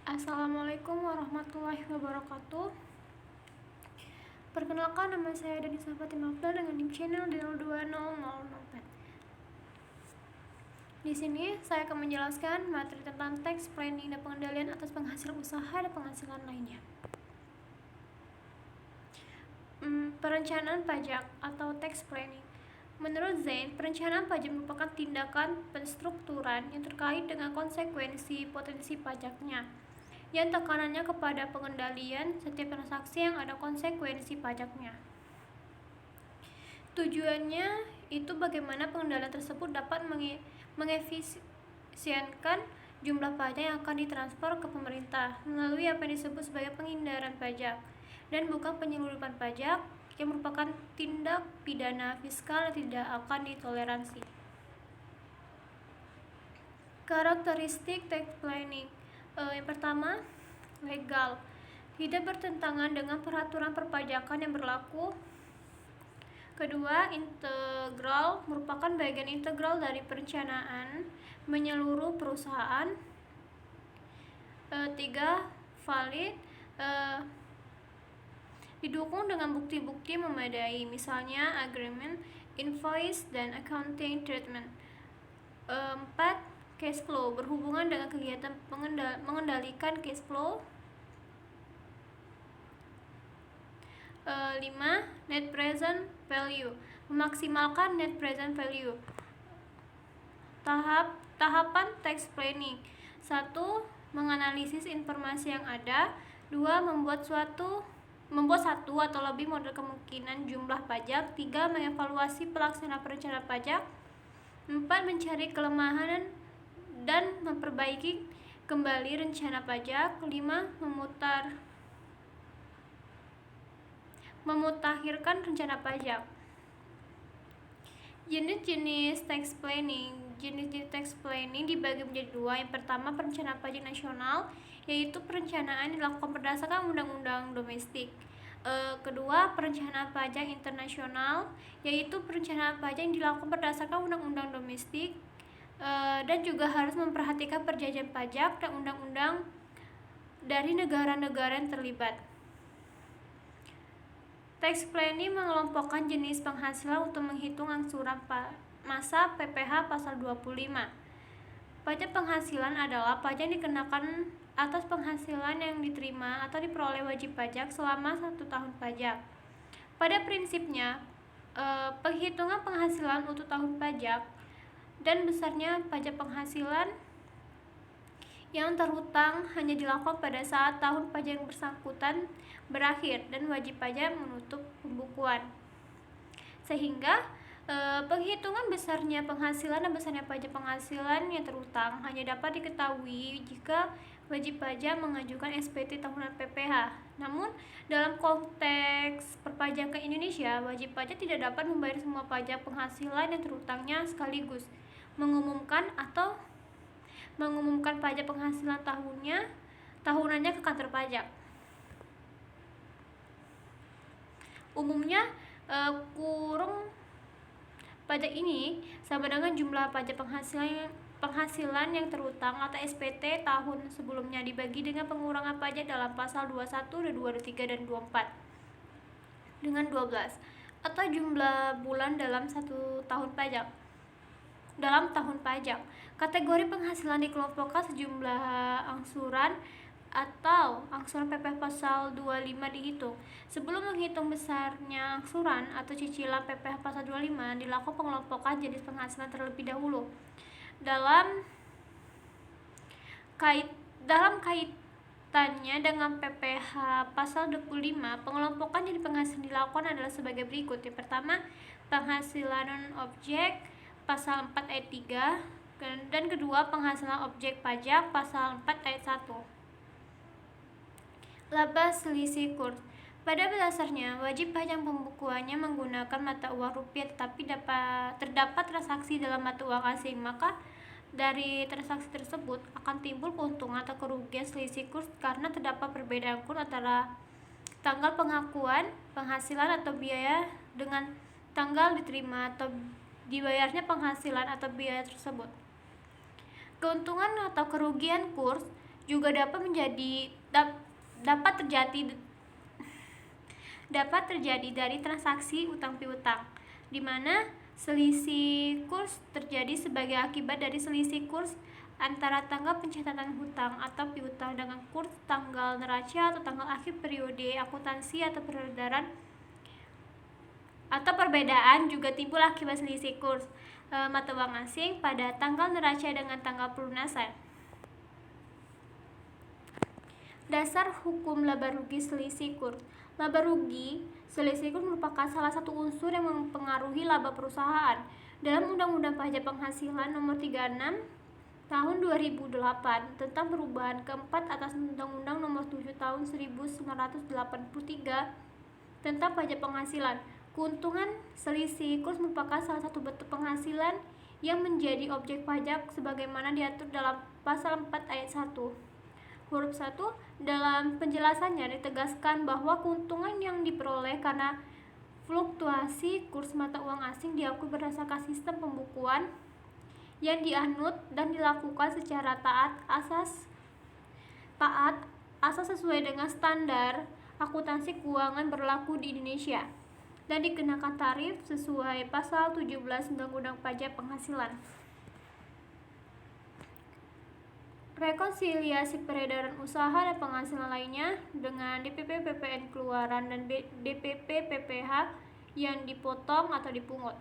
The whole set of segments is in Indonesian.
Assalamualaikum warahmatullahi wabarakatuh. Perkenalkan, nama saya Danisa Fatimah Afdal dengan NIM channel 020004. Di sini saya akan menjelaskan materi tentang tax planning dan pengendalian atas penghasilan usaha dan penghasilan lainnya. Perencanaan pajak atau tax planning. Menurut Zain, perencanaan pajak merupakan tindakan penstrukturan yang terkait dengan konsekuensi potensi pajaknya, yang tekanannya kepada pengendalian setiap transaksi yang ada konsekuensi pajaknya. Tujuannya itu bagaimana pengendalian tersebut dapat mengefisienkan jumlah pajak yang akan ditransfer ke pemerintah melalui apa yang disebut sebagai penghindaran pajak dan bukan penyelundupan pajak yang merupakan tindak pidana fiskal yang tidak akan ditoleransi. Karakteristik tax planning. Yang pertama, legal. Tidak bertentangan dengan peraturan perpajakan yang berlaku. Kedua, integral, merupakan bagian integral dari perencanaan menyeluruh perusahaan. Tiga, valid, didukung dengan bukti-bukti memadai, misalnya agreement, invoice, dan accounting treatment. 4. Cash flow, berhubungan dengan kegiatan mengendalikan cash flow. 5. Net present value, memaksimalkan net present value. Tahapan tax planning. 1. Menganalisis informasi yang ada. 2. Membuat satu atau lebih model kemungkinan jumlah pajak. 3. Mengevaluasi pelaksanaan perencanaan pajak. 4. Mencari kelemahan dan memperbaiki kembali rencana pajak. 5. Memutakhirkan rencana pajak. Jenis-jenis tax planning. Jenis-jenis tax planning dibagi menjadi dua. Yang pertama, perencanaan pajak nasional, yaitu perencanaan yang dilakukan berdasarkan undang-undang domestik. Kedua, perencanaan pajak internasional, yaitu perencanaan pajak yang dilakukan berdasarkan undang-undang domestik dan juga harus memperhatikan perjanjian pajak dan undang-undang dari negara-negara yang terlibat. Tax planning mengelompokkan jenis penghasilan untuk menghitung angsuran masa PPh pasal 25. Pajak penghasilan adalah pajak yang dikenakan atas penghasilan yang diterima atau diperoleh wajib pajak selama 1 tahun pajak. Pada prinsipnya, penghitungan penghasilan untuk tahun pajak dan besarnya pajak penghasilan yang terhutang hanya dilakukan pada saat tahun pajak yang bersangkutan berakhir dan wajib pajak menutup pembukuan. Sehingga penghitungan besarnya penghasilan dan besarnya pajak penghasilan yang terhutang hanya dapat diketahui jika wajib pajak mengajukan SPT tahunan PPh. Namun, dalam konteks perpajakan Indonesia, wajib pajak tidak dapat membayar semua pajak penghasilan yang terhutangnya sekaligus. Mengumumkan pajak penghasilan tahunannya ke kantor pajak. Umumnya kurung pajak ini sama dengan jumlah pajak penghasilan yang terhutang atau SPT tahun sebelumnya dibagi dengan pengurangan pajak dalam pasal 21, 23, dan 24 dengan 12 atau jumlah bulan dalam tahun pajak. Kategori penghasilan dikelompokkan sejumlah angsuran atau angsuran PPh pasal 25 dihitung. Sebelum menghitung besarnya angsuran atau cicilan PPh pasal 25, dilakukan pengelompokan jenis penghasilan terlebih dahulu. Dalam kaitannya dengan PPh pasal 25, pengelompokan jenis penghasilan dilakukan adalah sebagai berikut. Yang pertama, penghasilan non-objek pasal 4 ayat 3, dan kedua, penghasilan objek pajak pasal 4 ayat 1. Laba selisih kurs. Pada dasarnya, wajib pajak pembukuannya menggunakan mata uang rupiah, tetapi terdapat transaksi dalam mata uang asing, maka dari transaksi tersebut akan timbul keuntungan atau kerugian selisih kurs karena terdapat perbedaan kurs antara tanggal pengakuan penghasilan atau biaya dengan tanggal diterima atau dibayarnya penghasilan atau biaya tersebut. Keuntungan atau kerugian kurs juga dapat terjadi dari transaksi utang piutang, di mana selisih kurs terjadi sebagai akibat dari selisih kurs antara tanggal pencatatan hutang atau piutang dengan kurs tanggal neraca atau tanggal akhir periode akuntansi atau perbedaan juga timbul akibat selisih kurs mata uang asing pada tanggal neraca dengan tanggal pelunasan. Dasar hukum laba rugi selisih kurs. Laba rugi selisih kurs merupakan salah satu unsur yang mempengaruhi laba perusahaan. Dalam Undang-Undang Pajak Penghasilan Nomor 36 Tahun 2008 tentang perubahan keempat atas Undang-Undang Nomor 7 Tahun 1983 tentang pajak penghasilan, keuntungan selisih kurs merupakan salah satu bentuk penghasilan yang menjadi objek pajak sebagaimana diatur dalam Pasal 4 Ayat 1. Huruf 1, dalam penjelasannya ditegaskan bahwa keuntungan yang diperoleh karena fluktuasi kurs mata uang asing diakui berdasarkan sistem pembukuan yang dianut dan dilakukan secara taat asas sesuai dengan standar akuntansi keuangan berlaku di Indonesia dan dikenakan tarif sesuai pasal 17 Undang-Undang Pajak Penghasilan. Rekonsiliasi peredaran usaha dan penghasilan lainnya dengan DPP PPN keluaran dan DPP PPH yang dipotong atau dipungut.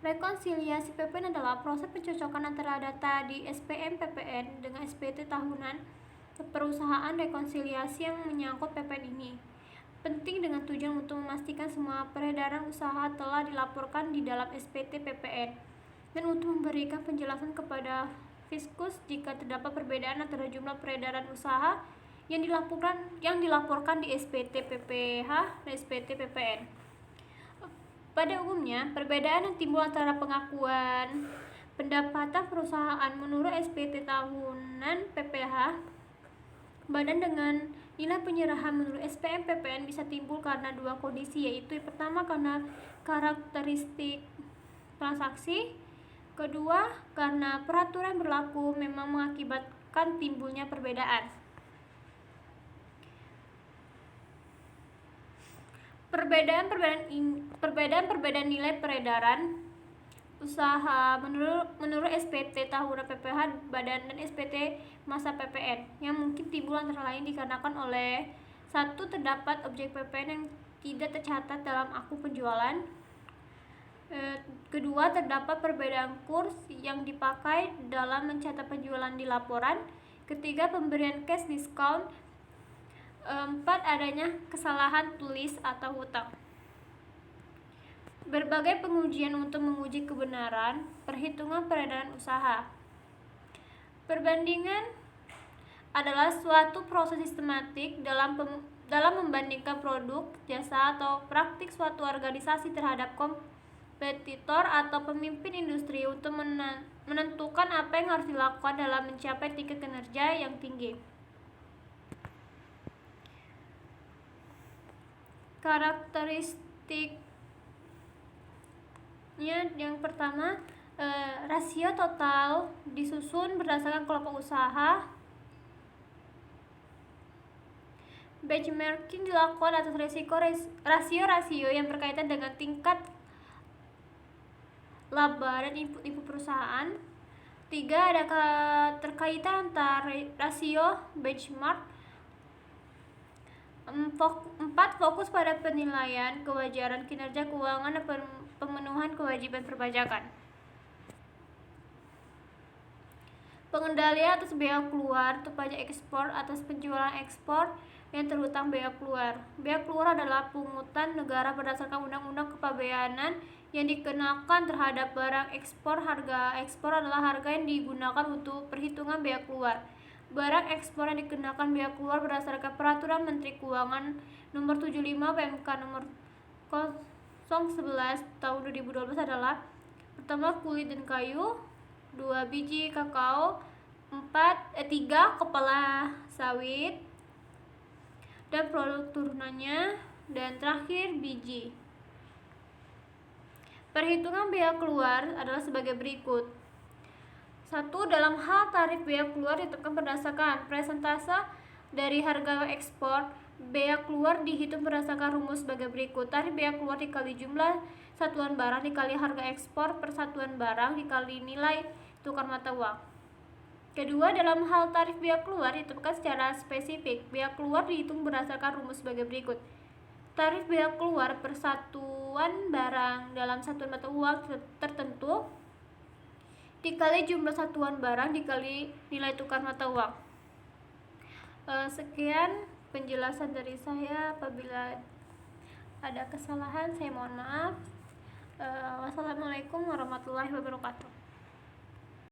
Rekonsiliasi PPN adalah proses pencocokan antara data di SPM PPN dengan SPT tahunan perusahaan. Rekonsiliasi yang menyangkut PPN ini penting dengan tujuan untuk memastikan semua peredaran usaha telah dilaporkan di dalam SPT PPN dan untuk memberikan penjelasan kepada Fiskus jika terdapat perbedaan antara jumlah peredaran usaha yang dilaporkan di SPT PPH dan SPT PPN. Pada umumnya, perbedaan yang timbul antara pengakuan pendapatan perusahaan menurut SPT tahunan PPH badan dengan nilai penyerahan menurut SPM PPN bisa timbul karena dua kondisi, yaitu pertama karena karakteristik transaksi, kedua karena peraturan berlaku memang mengakibatkan timbulnya perbedaan. Perbedaan nilai peredaran usaha menurut SPT tahunan PPH badan dan SPT masa PPN yang mungkin timbul antara lain dikarenakan oleh: 1. Terdapat objek PPN yang tidak tercatat dalam akun penjualan. Kedua, terdapat perbedaan kurs yang dipakai dalam mencatat penjualan di laporan. Ketiga, pemberian cash discount. 4. Adanya kesalahan tulis atau hutang. Berbagai pengujian untuk menguji kebenaran perhitungan peredaran usaha. Perbandingan adalah suatu proses sistematik dalam membandingkan produk, jasa, atau praktik suatu organisasi terhadap kompetitor atau pemimpin industri untuk menentukan apa yang harus dilakukan dalam mencapai tingkat kinerja yang tinggi. Karakteristiknya yang pertama, rasio total disusun berdasarkan kelompok usaha. Benchmarking dilakukan atas rasio yang berkaitan dengan tingkat laba dan input perusahaan. 3. Ada keterkaitan antara rasio benchmark. 4. Fokus pada penilaian kewajaran kinerja keuangan dan pemenuhan kewajiban perpajakan. Pengendalian atas bea keluar untuk pajak ekspor atas penjualan ekspor yang terhutang bea keluar. Bea keluar adalah pungutan negara berdasarkan Undang-Undang Kepabeanan yang dikenakan terhadap barang ekspor. Harga ekspor adalah harga yang digunakan untuk perhitungan bea keluar. Barang ekspor yang dikenakan bea keluar berdasarkan Peraturan Menteri Keuangan Nomor 75 PMK Nomor 011 Tahun 2012 adalah: pertama, kulit dan kayu. 2. Biji kakao. 3. Kepala sawit dan produk turunannya. Dan terakhir, biji. Perhitungan bea keluar adalah sebagai berikut. Satu, dalam hal tarif biaya keluar ditetapkan berdasarkan presentase dari harga ekspor. Biaya keluar dihitung berdasarkan rumus sebagai berikut. Tarif biaya keluar dikali jumlah satuan barang dikali harga ekspor per satuan barang dikali nilai tukar mata uang. Kedua, dalam hal tarif biaya keluar ditetapkan secara spesifik. Biaya keluar dihitung berdasarkan rumus sebagai berikut. Tarif biaya keluar per satuan barang dalam satuan mata uang tertentu dikali jumlah satuan barang dikali nilai tukar mata uang. Sekian penjelasan dari saya. Apabila ada kesalahan saya mohon maaf. Wassalamualaikum warahmatullahi wabarakatuh.